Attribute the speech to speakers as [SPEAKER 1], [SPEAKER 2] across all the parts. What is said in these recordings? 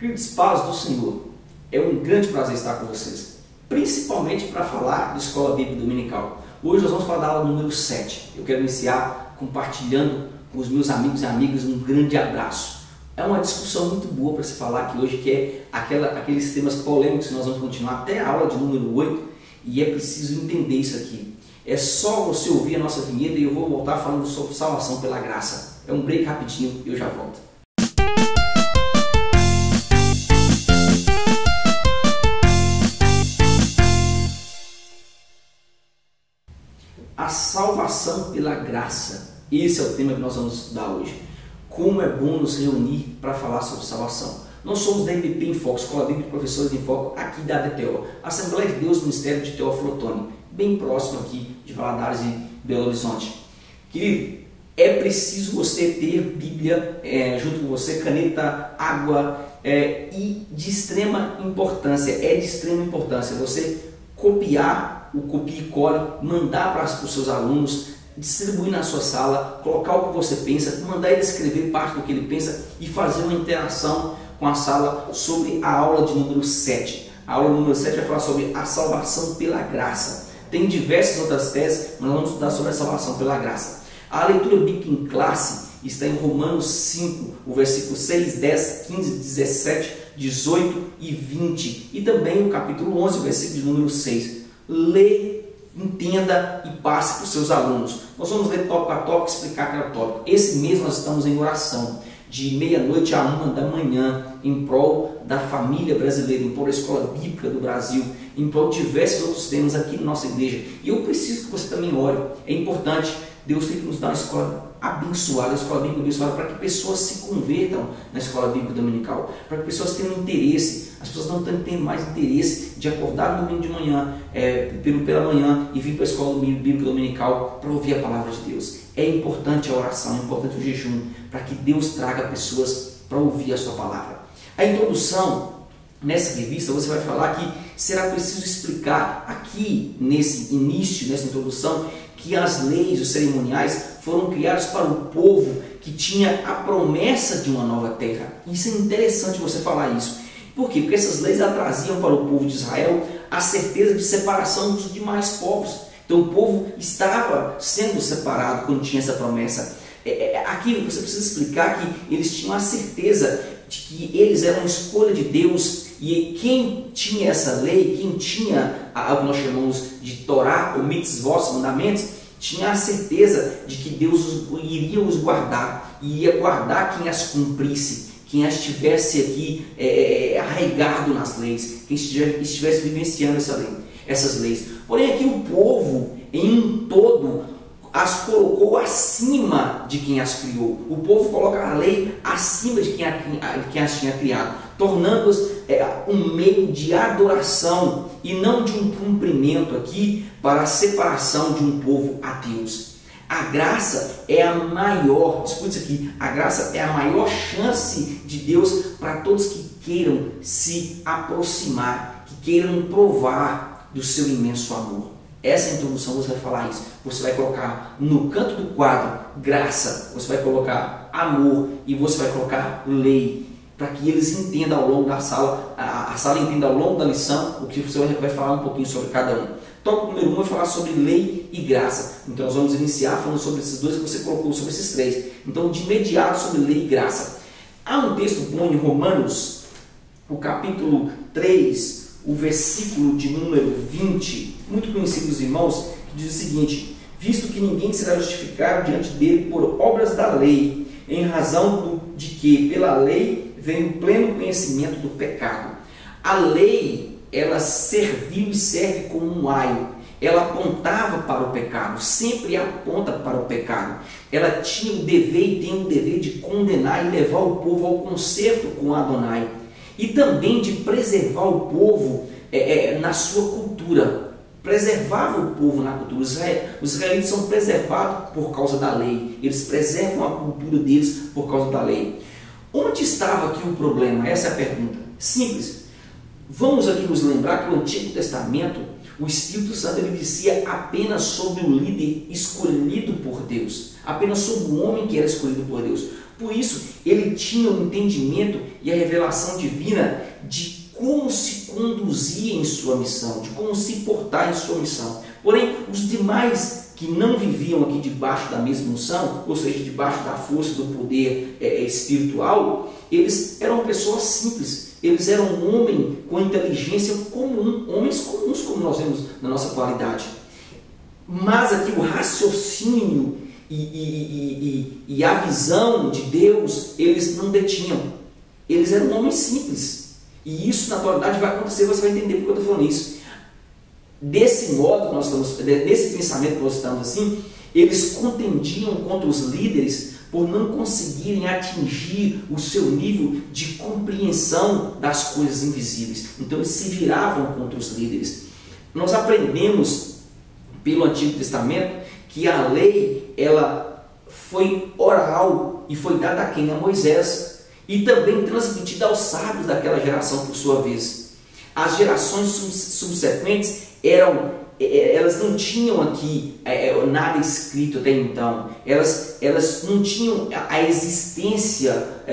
[SPEAKER 1] Queridos, paz do Senhor, é um grande prazer estar com vocês, principalmente para falar de Escola Bíblica Dominical. Hoje nós vamos falar da aula número 7. Eu quero iniciar compartilhando com os meus amigos e amigas um grande abraço. É uma discussão muito boa para se falar aqui hoje, que é aqueles temas polêmicos que nós vamos continuar até a aula de número 8, e é preciso entender isso aqui. É só você ouvir a nossa vinheta e eu vou voltar falando sobre salvação pela graça. É um break rapidinho e eu já volto. A salvação pela graça. Esse é o tema que nós vamos estudar hoje. Como é bom nos reunir para falar sobre salvação. Nós somos da EBP em Foco, Escola Bíblica de Professores em Foco, aqui da ADTO, Assembleia de Deus, Ministério de Teófilo Otoni, bem próximo aqui de Valadares e Belo Horizonte. Querido, é preciso você ter Bíblia junto com você, caneta, água, e de extrema importância, você copiar o copia e cola, mandar para os seus alunos, distribuir na sua sala, colocar o que você pensa, mandar ele escrever parte do que ele pensa e fazer uma interação com a sala sobre a aula de número 7. A aula número 7 vai falar sobre a salvação pela graça. Tem diversas outras teses, mas nós vamos estudar sobre a salvação pela graça. A leitura bíblica em classe está em Romanos 5, o versículo 6, 10, 15, 17, 18 e 20. E também o capítulo 11, o versículo de número 6. Lê, entenda e passe para os seus alunos. Nós vamos ler tópico a tópico, explicar cada tópico. Esse mês nós estamos em oração, de meia-noite a 1 da manhã, em prol da família brasileira, em prol da escola bíblica do Brasil, em prol de diversos outros temas aqui na nossa igreja. E eu preciso que você também ore. É importante. Deus tem que nos dar uma escola abençoada, uma escola bíblica abençoada, para que pessoas se convertam na escola bíblica dominical, para que pessoas tenham interesse. As pessoas não estão tendo mais interesse de acordar no domingo de manhã, pela manhã, e vir para a escola bíblica dominical para ouvir a palavra de Deus. É importante a oração, é importante o jejum, para que Deus traga pessoas para ouvir a sua palavra. A introdução, nessa revista, você vai falar que será preciso explicar aqui, nesse início, nessa introdução, que as leis, os cerimoniais, foram criados para o povo que tinha a promessa de uma nova terra. Isso é interessante você falar isso. Por quê? Porque essas leis traziam para o povo de Israel a certeza de separação dos demais povos. Então o povo estava sendo separado quando tinha essa promessa. Aqui você precisa explicar que eles tinham a certeza de que eles eram a escolha de Deus, e quem tinha essa lei, quem tinha o que nós chamamos de Torá, ou mitzvot, mandamentos, tinha a certeza de que Deus iria os guardar, e iria guardar quem as cumprisse, quem as tivesse aqui arraigado nas leis, quem estivesse vivenciando essas leis. Porém aqui o povo em um todo as colocou acima de quem as criou. O povo coloca a lei acima de quem as tinha criado, tornando-as um meio de adoração e não de um cumprimento aqui para a separação de um povo a Deus. A graça é a maior, escute isso aqui, a graça é a maior chance de Deus para todos que queiram se aproximar, que queiram provar do seu imenso amor. Essa introdução você vai falar isso. Você vai colocar no canto do quadro graça, você vai colocar amor e você vai colocar lei, para que eles entendam ao longo da sala, a sala entenda ao longo da lição o que você vai falar um pouquinho sobre cada um. Tópico número 1 vai falar sobre lei e graça. Então nós vamos iniciar falando sobre esses dois que você colocou, sobre esses três. Então de imediato sobre lei e graça. Há um texto bom em Romanos, o capítulo 3, o versículo de número 20, muito conhecido dos irmãos, que diz o seguinte: visto que ninguém será justificado diante dele por obras da lei, em razão de que pela lei vem o pleno conhecimento do pecado. A lei, ela serviu e serve como um aio. Ela apontava para o pecado, sempre aponta para o pecado. Ela tinha o dever e tem o dever de condenar e levar o povo ao conserto com Adonai. E também de preservar o povo na sua cultura. Preservava o povo na cultura. Os israelitas são preservados por causa da lei. Eles preservam a cultura deles por causa da lei. Onde estava aqui o problema? Essa é a pergunta. Simples. Vamos aqui nos lembrar que no Antigo Testamento, o Espírito Santo ele descia apenas sobre o líder escolhido por Deus. Apenas sobre o homem que era escolhido por Deus. Por isso, ele tinha o entendimento e a revelação divina de como se conduzir em sua missão, de como se portar em sua missão. Porém, os demais que não viviam aqui debaixo da mesma unção, ou seja, debaixo da força do poder espiritual, eles eram pessoas simples, eles eram um homem com inteligência comum, homens comuns como nós vemos na nossa atualidade. Mas aqui o raciocínio e a visão de Deus, eles não detinham. Eles eram homens simples. E isso na atualidade vai acontecer, você vai entender porque eu estou falando isso. Desse modo, desse pensamento que nós estamos assim, eles contendiam contra os líderes por não conseguirem atingir o seu nível de compreensão das coisas invisíveis. Então eles se viravam contra os líderes. Nós aprendemos pelo Antigo Testamento que a lei ela foi oral e foi dada a quem? A Moisés. E também transmitida aos sábios daquela geração por sua vez. As gerações subsequentes elas não tinham aqui nada escrito até então. Elas não tinham a existência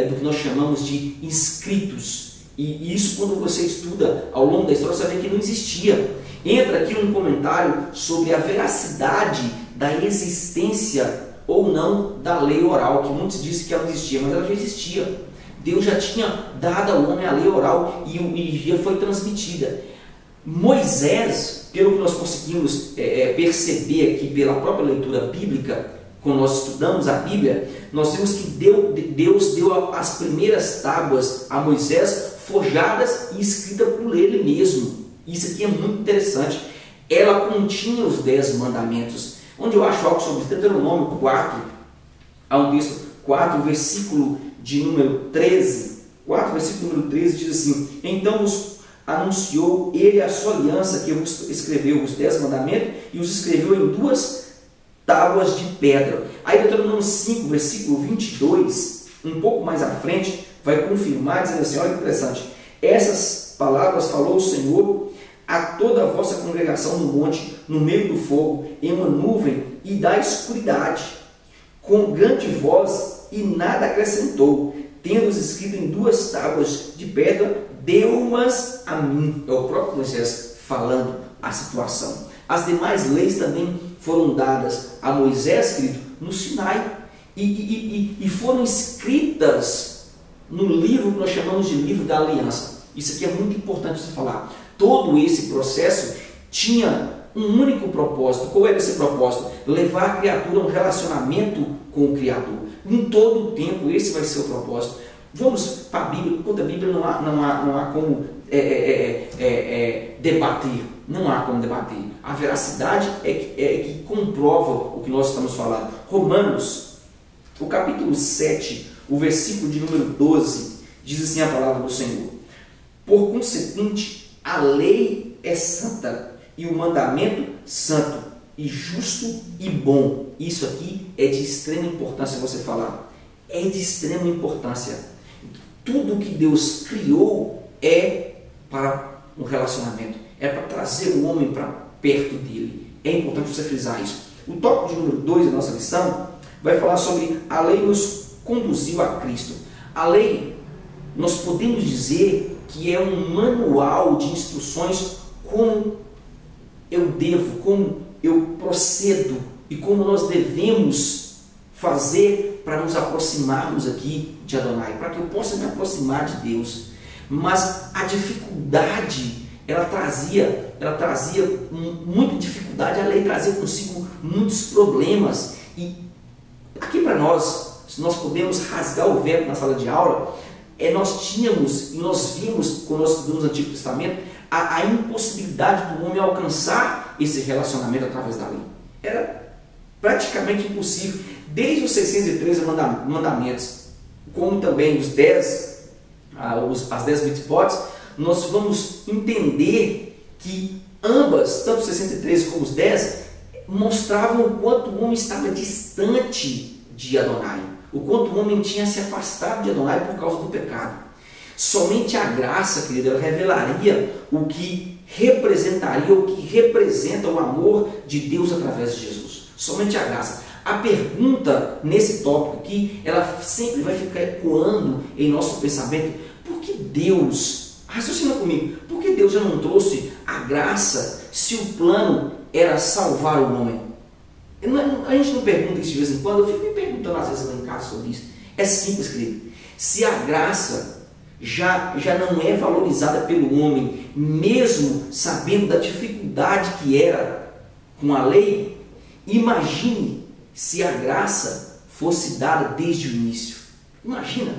[SPEAKER 1] do que nós chamamos de escritos. E isso, quando você estuda ao longo da história, você vê que não existia. Entra aqui um comentário sobre a veracidade da existência ou não da lei oral, que muitos dizem que ela não existia, mas ela já existia. Deus já tinha dado ao homem a lei oral e já foi transmitida. Moisés, pelo que nós conseguimos perceber aqui pela própria leitura bíblica, quando nós estudamos a Bíblia, nós vemos que Deus deu as primeiras tábuas a Moisés, forjadas e escritas por ele mesmo. Isso aqui é muito interessante. Ela continha os 10 mandamentos. Onde eu acho algo sobre Deuteronômio 4, há um texto 4, versículo de número 13, 4, versículo número 13, diz assim: então vos anunciou ele a sua aliança, que vos escreveu os 10 mandamentos, e os escreveu em 2 tábuas de pedra. Aí Deuteronômio 5, versículo 22, um pouco mais à frente, vai confirmar, dizendo assim, olha que interessante: essas palavras falou o Senhor a toda a vossa congregação no monte, no meio do fogo, em uma nuvem e da escuridade, com grande voz, e nada acrescentou, tendo-os escrito em 2 tábuas de pedra, deu-mas a mim. É o próprio Moisés falando a situação. As demais leis também foram dadas a Moisés, escrito no Sinai, e foram escritas no livro que nós chamamos de livro da aliança. Isso aqui é muito importante de falar. Todo esse processo tinha um único propósito. Qual era esse propósito? Levar a criatura a um relacionamento com o Criador. Em todo o tempo, esse vai ser o propósito. Vamos para a Bíblia. Contra a Bíblia não há como debater. Não há como debater. A veracidade é que comprova o que nós estamos falando. Romanos, o capítulo 7, o versículo de número 12, diz assim a palavra do Senhor: por consequente, a lei é santa, e o mandamento santo, e justo e bom. Isso aqui é de extrema importância você falar. É de extrema importância. Tudo que Deus criou é para um relacionamento. É para trazer o homem para perto dele. É importante você frisar isso. O tópico de número 2 da nossa lição vai falar sobre a lei nos conduziu a Cristo. A lei, nós podemos dizer que é um manual de instruções como eu devo, como eu procedo e como nós devemos fazer para nos aproximarmos aqui de Adonai, para que eu possa me aproximar de Deus. Mas a dificuldade, ela trazia muita dificuldade, a lei trazia consigo muitos problemas. E aqui para nós, se nós podemos rasgar o verbo na sala de aula, nós tínhamos e nós vimos, quando nós estudamos o Antigo Testamento, a impossibilidade do homem alcançar esse relacionamento através da lei. Era praticamente impossível. Desde os 613 mandamentos, como também as 10 mitzvot, nós vamos entender que ambas, tanto os 613 como os 10, mostravam o quanto o homem estava distante de Adonai, o quanto o homem tinha se afastado de Adonai por causa do pecado. Somente a graça, querida, ela revelaria o que representaria, o que representa o amor de Deus através de Jesus. Somente a graça. A pergunta nesse tópico aqui, ela sempre vai ficar ecoando em nosso pensamento: por que Deus, raciocina comigo, por que Deus já não trouxe a graça se o plano era salvar o homem? A gente não pergunta isso de vez em quando, eu fico me perguntando às vezes lá em casa sobre isso. É simples, querido. Se a graça já não é valorizada pelo homem, mesmo sabendo da dificuldade que era com a lei, imagine se a graça fosse dada desde o início. Imagina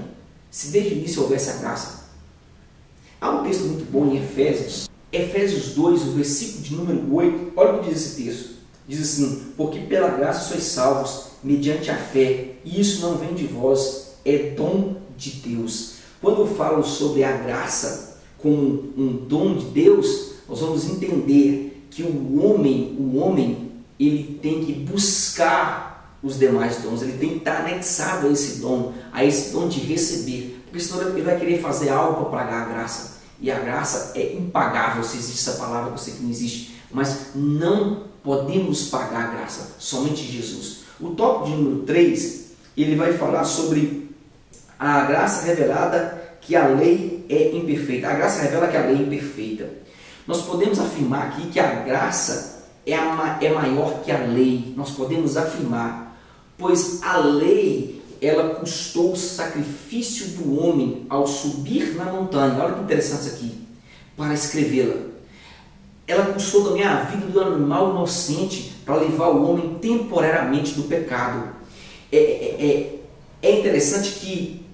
[SPEAKER 1] se desde o início houvesse a graça. Há um texto muito bom em Efésios 2, o versículo de número 8. Olha o que diz esse texto. Diz assim: porque pela graça sois salvos, mediante a fé, e isso não vem de vós, é dom de Deus. Quando eu falo sobre a graça como um dom de Deus, nós vamos entender que o homem ele tem que buscar os demais dons, ele tem que estar anexado a esse dom de receber, porque senão ele vai querer fazer algo para pagar a graça, e a graça é impagável. Se existe essa palavra, eu sei que não existe, mas não podemos pagar a graça, somente Jesus. O tópico de número 3, ele vai falar sobre a graça revelada que a lei é imperfeita. A graça revela que a lei é imperfeita. Nós podemos afirmar aqui que a graça é maior que a lei. Nós podemos afirmar, pois a lei, ela custou o sacrifício do homem ao subir na montanha. Olha que interessante isso aqui, para escrevê-la. Ela custou também a vida do animal inocente para livrar o homem temporariamente do pecado. É interessante que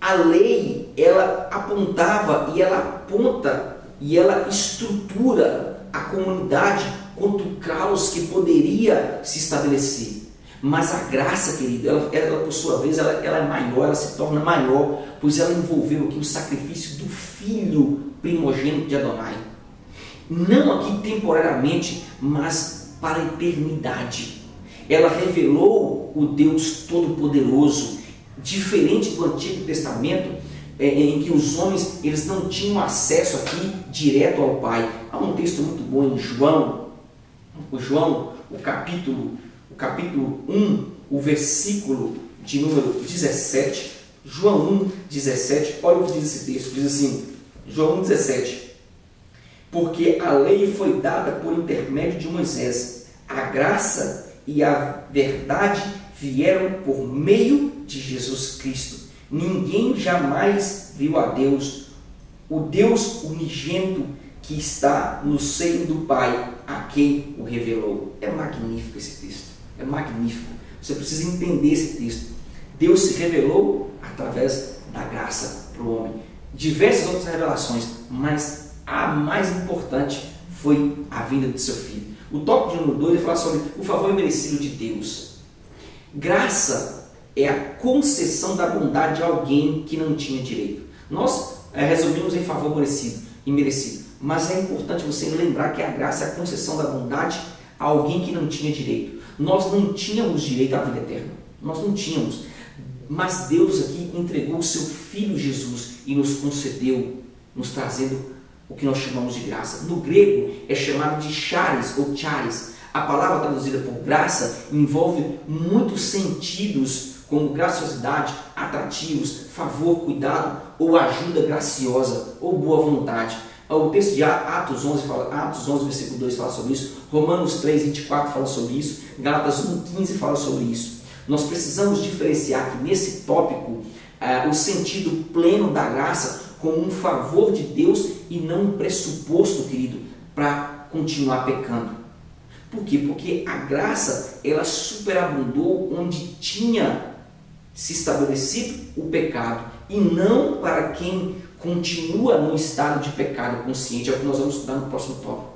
[SPEAKER 1] a lei, ela apontava e ela aponta e ela estrutura a comunidade contra o caos que poderia se estabelecer. Mas a graça, querido, ela por sua vez, ela é maior, ela se torna maior, pois ela envolveu aqui o sacrifício do filho primogênito de Adonai. Não aqui temporariamente, mas para a eternidade. Ela revelou o Deus Todo-Poderoso, diferente do Antigo Testamento, em que os homens eles não tinham acesso aqui direto ao Pai. Há um texto muito bom em João, o capítulo 1, o versículo de número 17. João 1, 17, olha o que diz esse texto, diz assim, João 1, 17: porque a lei foi dada por intermédio de Moisés, a graça e a verdade vieram por meio de Jesus Cristo. Ninguém jamais viu a Deus, o Deus unigênito que está no seio do Pai, a quem o revelou. É magnífico esse texto, é magnífico. Você precisa entender esse texto. Deus se revelou através da graça para o homem. Diversas outras revelações, mas a mais importante foi a vinda de seu Filho. O tópico de número 2 ele fala sobre o favor imerecido de Deus. Graça é a concessão da bondade de alguém que não tinha direito. Nós resumimos em favor merecido e merecido, mas é importante você lembrar que a graça é a concessão da bondade a alguém que não tinha direito. Nós não tínhamos direito à vida eterna, nós não tínhamos, mas Deus aqui entregou o seu Filho Jesus e nos concedeu, nos trazendo o que nós chamamos de graça. No grego é chamado de charis ou charis. A palavra traduzida por graça envolve muitos sentidos, como graciosidade, atrativos, favor, cuidado ou ajuda graciosa ou boa vontade. O texto de Atos 11, versículo 2 fala sobre isso, Romanos 3, 24 fala sobre isso, Gálatas 1, 15 fala sobre isso. Nós precisamos diferenciar aqui nesse tópico o sentido pleno da graça como um favor de Deus e não um pressuposto, querido, para continuar pecando. Por quê? Porque a graça, ela superabundou onde tinha se estabelecido o pecado e não para quem continua no estado de pecado consciente. É o que nós vamos estudar no próximo tópico.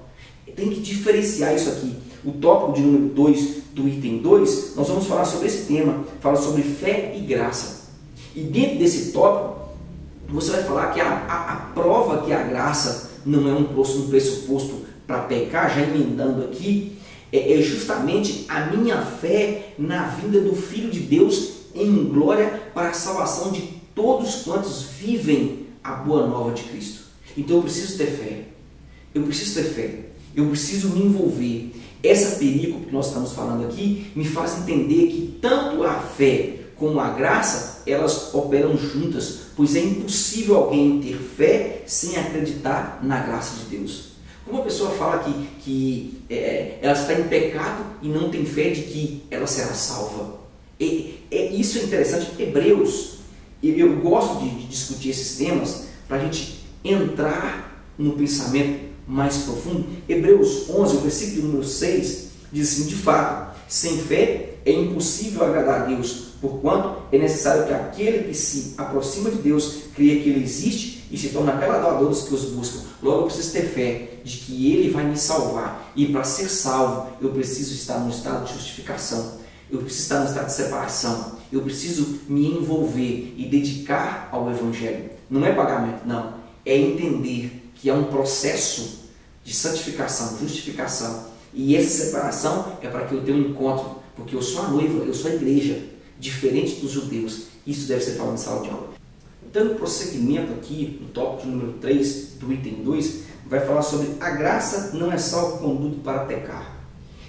[SPEAKER 1] Tem que diferenciar isso aqui. O tópico de número 2, do item 2, nós vamos falar sobre esse tema, fala sobre fé e graça. E dentro desse tópico, você vai falar que a prova que a graça não é um pressuposto para pecar, já emendando aqui, é justamente a minha fé na vinda do Filho de Deus em glória para a salvação de todos quantos vivem a boa nova de Cristo. Então eu preciso ter fé, eu preciso me envolver, Essa perícope que nós estamos falando aqui me faz entender que tanto a fé como a graça, elas operam juntas, pois é impossível alguém ter fé sem acreditar na graça de Deus. Como a pessoa fala que ela está em pecado e não tem fé de que ela será salva? Isso é interessante. Hebreus, eu gosto de discutir esses temas para a gente entrar no pensamento mais profundo. Hebreus 11, o versículo número 6, diz assim: de fato, sem fé é impossível agradar a Deus, porquanto é necessário que aquele que se aproxima de Deus creia que Ele existe e se torna agradável dos que os buscam. Logo, eu preciso ter fé de que Ele vai me salvar, e para ser salvo eu preciso estar no estado de justificação, eu preciso estar no estado de separação, eu preciso me envolver e dedicar ao Evangelho. Não é pagamento, não, é entender que é um processo de santificação, justificação, e essa separação é para que eu tenha um encontro, porque eu sou a noiva, eu sou a igreja, diferente dos judeus. Isso deve ser falado em sala de aula. Dando prosseguimento aqui no tópico número 3 do item 2, vai falar sobre a graça não é salvo-conduto para pecar.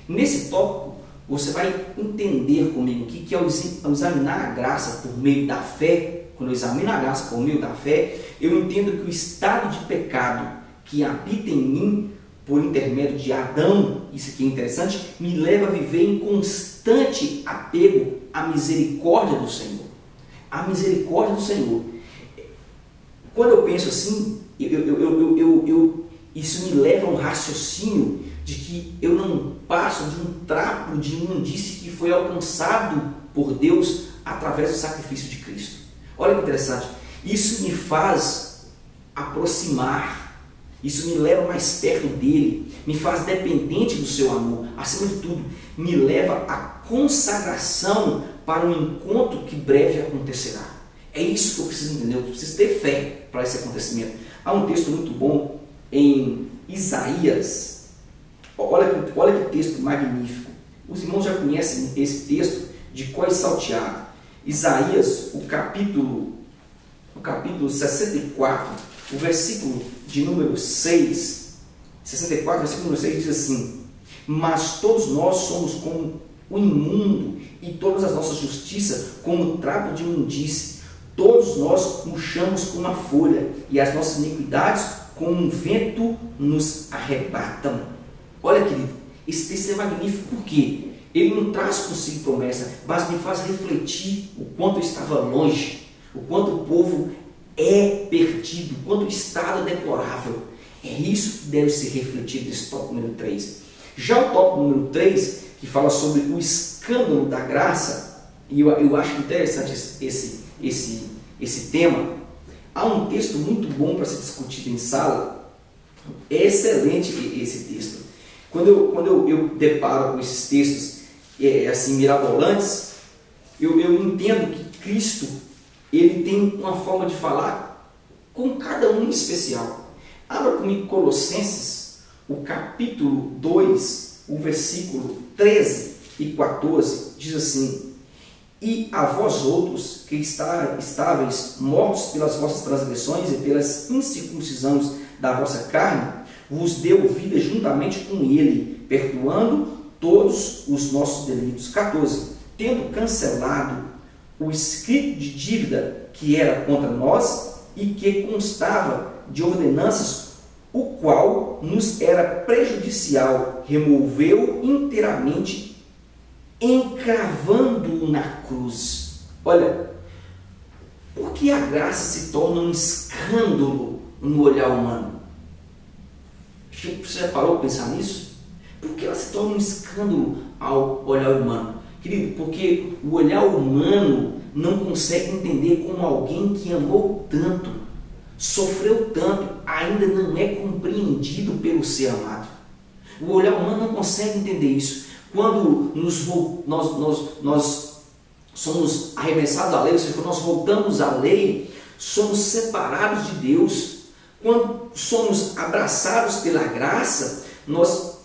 [SPEAKER 1] Nesse tópico, você vai entender comigo aqui que ao examinar a graça por meio da fé, quando eu examino a graça por meio da fé, eu entendo que o estado de pecado que habita em mim, por intermédio de Adão, isso aqui é interessante, me leva a viver em constante apego à misericórdia do Senhor. A misericórdia do Senhor. Quando eu penso assim, isso me leva a um raciocínio de que eu não passo de um trapo de imundície que foi alcançado por Deus através do sacrifício de Cristo. Olha que interessante. Isso me faz aproximar. Isso me leva mais perto dele, me faz dependente do seu amor, acima de tudo, me leva à consagração para um encontro que breve acontecerá. É isso que eu preciso entender, eu preciso ter fé para esse acontecimento. Há um texto muito bom em Isaías, olha que texto magnífico. Os irmãos já conhecem esse texto de cor salteado. Isaías, o capítulo 64, o versículo de número 6, 64, versículo número 6 diz assim: mas todos nós somos como o imundo, e todas as nossas justiças como o trapo de imundície. Todos nós murchamos como a folha, e as nossas iniquidades como um vento nos arrebatam. Olha, querido, esse texto é magnífico porque ele não traz consigo promessa, mas me faz refletir o quanto eu estava longe, o quanto o povo é perdido, o quanto o estado é deplorável. É isso que deve ser refletido nesse tópico número 3. Já o tópico número 3, que fala sobre o escândalo da graça, e eu acho interessante esse tema. Há um texto muito bom para ser discutido em sala. É excelente esse texto. Quando eu deparo com esses textos assim mirabolantes, eu entendo que Cristo ele tem uma forma de falar com cada um em especial. Abra comigo Colossenses, o capítulo 2, o versículo 13 e 14, diz assim: e a vós outros que estáveis mortos pelas vossas transgressões e pelas incircuncisões da vossa carne, vos deu vida juntamente com ele, perdoando todos os nossos delitos. 14. Tendo cancelado o escrito de dívida que era contra nós e que constava de ordenanças, o qual nos era prejudicial, removeu inteiramente, encravando-o na cruz. Olha, por que a graça se torna um escândalo no olhar humano? Você já parou para pensar nisso? Por que ela se torna um escândalo ao olhar humano? Querido, porque o olhar humano não consegue entender como alguém que amou tanto, sofreu tanto, ainda não é compreendido pelo ser amado. O olhar humano não consegue entender isso. Quando nós somos arremessados à lei, ou seja, quando nós voltamos à lei, somos separados de Deus. Quando somos abraçados pela graça, nós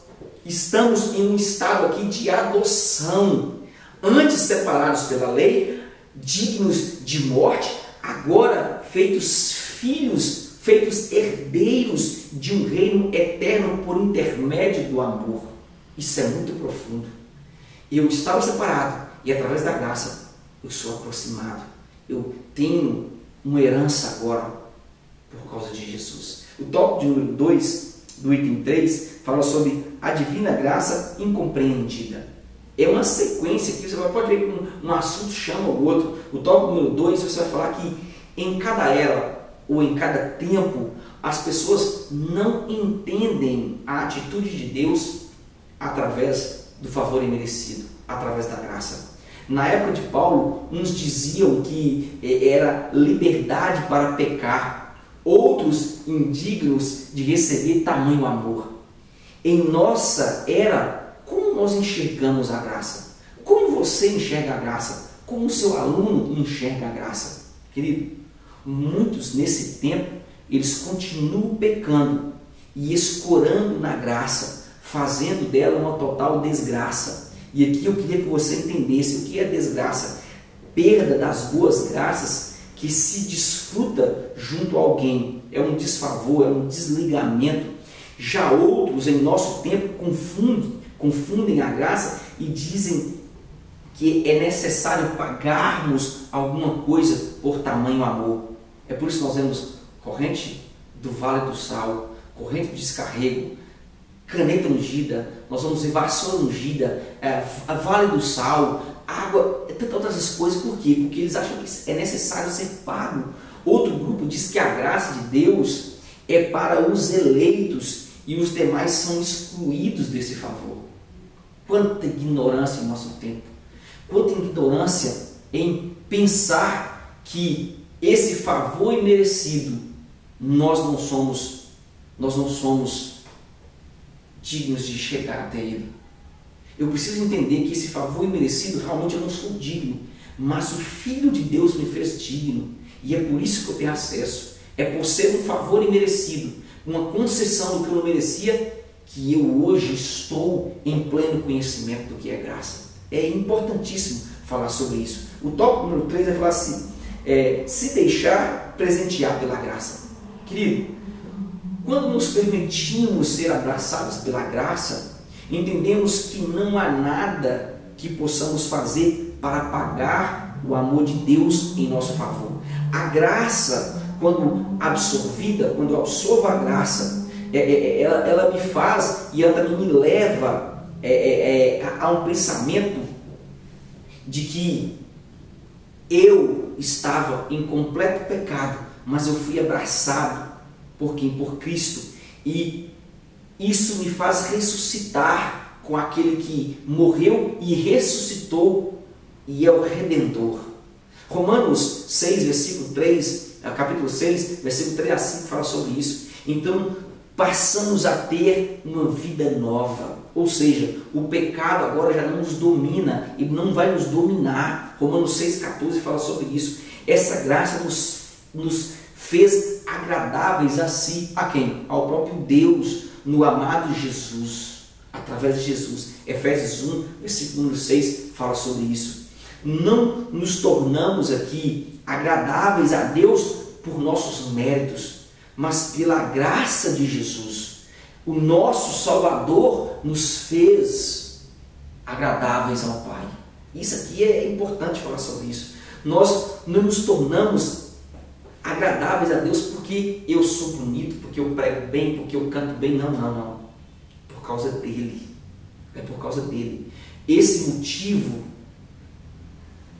[SPEAKER 1] estamos em um estado aqui de adoção. Antes separados pela lei, dignos de morte, agora feitos filhos, feitos herdeiros de um reino eterno por intermédio do amor. Isso é muito profundo. Eu estava separado e através da graça eu sou aproximado. Eu tenho uma herança agora por causa de Jesus. O tópico de número 2, do item 3, fala sobre a divina graça incompreendida. É uma sequência que você pode ver que um assunto chama o outro. O tópico número 2, você vai falar que em cada era ou em cada tempo, as pessoas não entendem a atitude de Deus através do favor imerecido, através da graça. Na época de Paulo, uns diziam que era liberdade para pecar, outros indignos de receber tamanho amor. Em nossa era, como nós enxergamos a graça? Como você enxerga a graça? Como o seu aluno enxerga a graça? Querido, muitos nesse tempo, eles continuam pecando e escorando na graça, fazendo dela uma total desgraça. E aqui eu queria que você entendesse o que é desgraça. Perda das boas graças que se desfruta junto a alguém. É um desfavor, é um desligamento. Já outros em nosso tempo confundem a graça e dizem que é necessário pagarmos alguma coisa por tamanho amor. É por isso que nós vemos corrente do Vale do Sal, corrente do descarrego, caneta ungida, nós vamos ver vassoura ungida, Vale do Sal, água, tantas outras coisas. Por quê? Porque eles acham que é necessário ser pago. Outro grupo diz que a graça de Deus é para os eleitos e os demais são excluídos desse favor. Quanta ignorância em nosso tempo, quanta ignorância em pensar que esse favor imerecido nós não somos dignos de chegar até Ele. Eu preciso entender que esse favor imerecido realmente eu não sou digno, mas o Filho de Deus me fez digno e é por isso que eu tenho acesso. É por ser um favor imerecido, uma concessão do que eu não merecia, que eu hoje estou em pleno conhecimento do que é graça. É importantíssimo falar sobre isso. O tópico número 3 vai falar assim: se deixar presentear pela graça. Querido, quando nos permitimos ser abraçados pela graça, entendemos que não há nada que possamos fazer para pagar o amor de Deus em nosso favor. A graça, quando absorvida, quando eu absorvo a graça, ela me faz e ela também me leva a um pensamento de que eu estava em completo pecado, mas eu fui abraçado por quem? Por Cristo. E isso me faz ressuscitar com aquele que morreu e ressuscitou e é o Redentor. Romanos 6, versículo 3, capítulo 6, versículo 3 a 5 fala sobre isso. Então, passamos a ter uma vida nova. Ou seja, o pecado agora já não nos domina e não vai nos dominar. Romanos 6,14 fala sobre isso. Essa graça nos fez agradáveis a si. A quem? Ao próprio Deus, no amado Jesus, através de Jesus. Efésios 1, versículo número 6 fala sobre isso. Não nos tornamos aqui agradáveis a Deus por nossos méritos, mas pela graça de Jesus. O nosso Salvador nos fez agradáveis ao Pai. Isso aqui é importante falar sobre isso. Nós não nos tornamos agradáveis a Deus porque eu sou bonito, porque eu prego bem, porque eu canto bem. Não. Por causa dele. É por causa dele.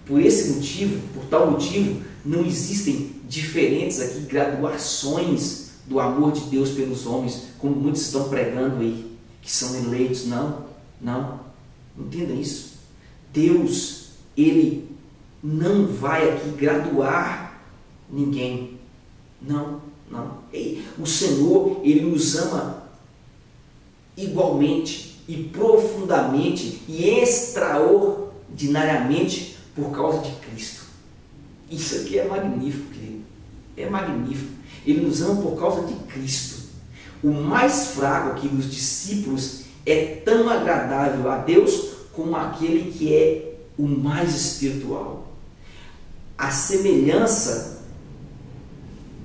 [SPEAKER 1] Por tal motivo, não existem diferentes aqui graduações do amor de Deus pelos homens, como muitos estão pregando aí, que são eleitos. Não. Entenda isso. Deus, Ele não vai aqui graduar ninguém. Não. O Senhor, Ele nos ama igualmente e profundamente e extraordinariamente por causa de Cristo. Isso aqui é magnífico, querido. É magnífico. Ele nos ama por causa de Cristo. O mais fraco aqui dos discípulos é tão agradável a Deus como aquele que é o mais espiritual. A semelhança,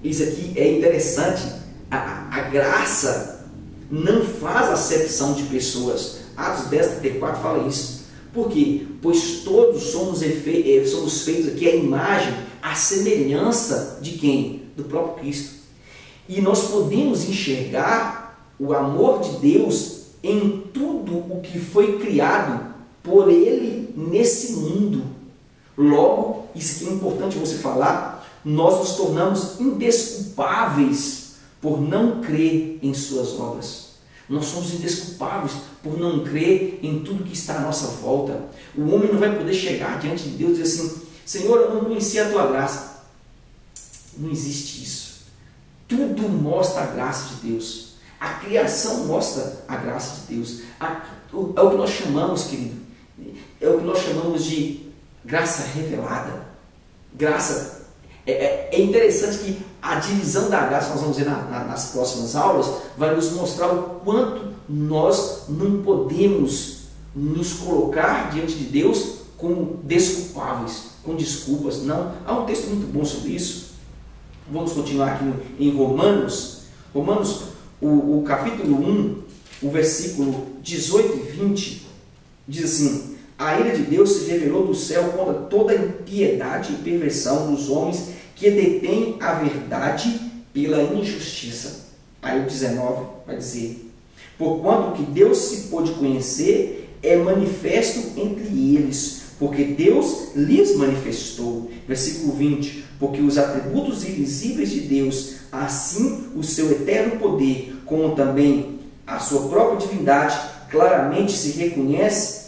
[SPEAKER 1] isso aqui é interessante, a graça não faz acepção de pessoas. Atos 10:34 fala isso. Por quê? Pois todos somos feitos aqui à imagem, à semelhança de quem? Do próprio Cristo. E nós podemos enxergar o amor de Deus em tudo o que foi criado por Ele nesse mundo. Logo, isso aqui é importante você falar, nós nos tornamos indesculpáveis por não crer em suas obras. Nós somos indesculpáveis por não crer em tudo que está à nossa volta. O homem não vai poder chegar diante de Deus e dizer assim: Senhor, eu não conhecia a tua graça. Não existe isso. Tudo mostra a graça de Deus. A criação mostra a graça de Deus. É o que nós chamamos, querido, é o que nós chamamos de graça revelada. Graça. É interessante que a divisão da graça, nós vamos ver nas próximas aulas, vai nos mostrar o quanto nós não podemos nos colocar diante de Deus como desculpáveis, com desculpas. Não. Há um texto muito bom sobre isso. Vamos continuar aqui em Romanos. Romanos, o capítulo 1, o versículo 18 e 20, diz assim: a ira de Deus se revelou do céu contra toda impiedade e perversão dos homens que detêm a verdade pela injustiça. Aí o 19 vai dizer: porquanto o que Deus se pôde conhecer é manifesto entre eles, porque Deus lhes manifestou. Versículo 20: porque os atributos invisíveis de Deus, assim o seu eterno poder, como também a sua própria divindade, claramente se reconhece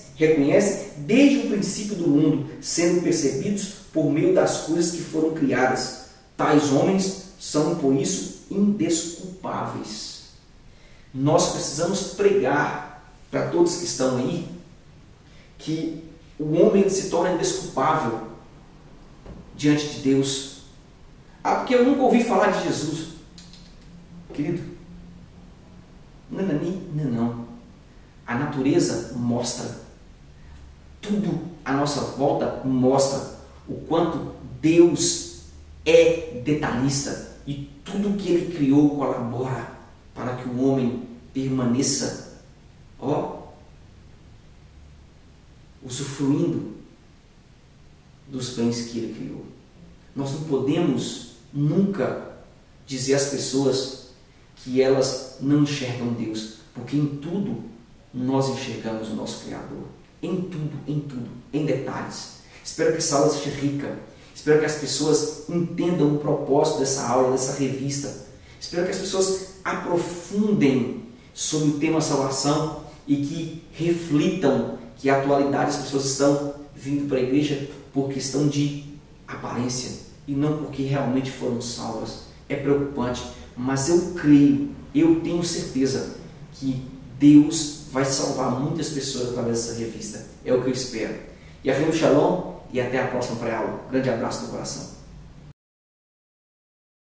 [SPEAKER 1] desde o princípio do mundo, sendo percebidos por meio das coisas que foram criadas. Tais homens são, por isso, indesculpáveis. Nós precisamos pregar para todos que estão aí que o homem se torna indesculpável diante de Deus. Porque eu nunca ouvi falar de Jesus. Querido, não. A natureza mostra. Tudo à nossa volta mostra o quanto Deus é detalhista e tudo que Ele criou colabora para que o homem permaneça, usufruindo dos bens que Ele criou. Nós não podemos nunca dizer às pessoas que elas não enxergam Deus, porque em tudo nós enxergamos o nosso Criador. Em tudo, em detalhes. Espero que essa aula seja rica. Espero que as pessoas entendam o propósito dessa aula, dessa revista. Espero que as pessoas aprofundem sobre o tema salvação e que reflitam que na atualidade as pessoas estão vindo para a igreja por questão de aparência e não porque realmente foram salvas. É preocupante, mas eu creio, eu tenho certeza que Deus vai salvar muitas pessoas através dessa revista. É o que eu espero. E a Shalom e até a próxima pré-aula. Grande abraço do coração.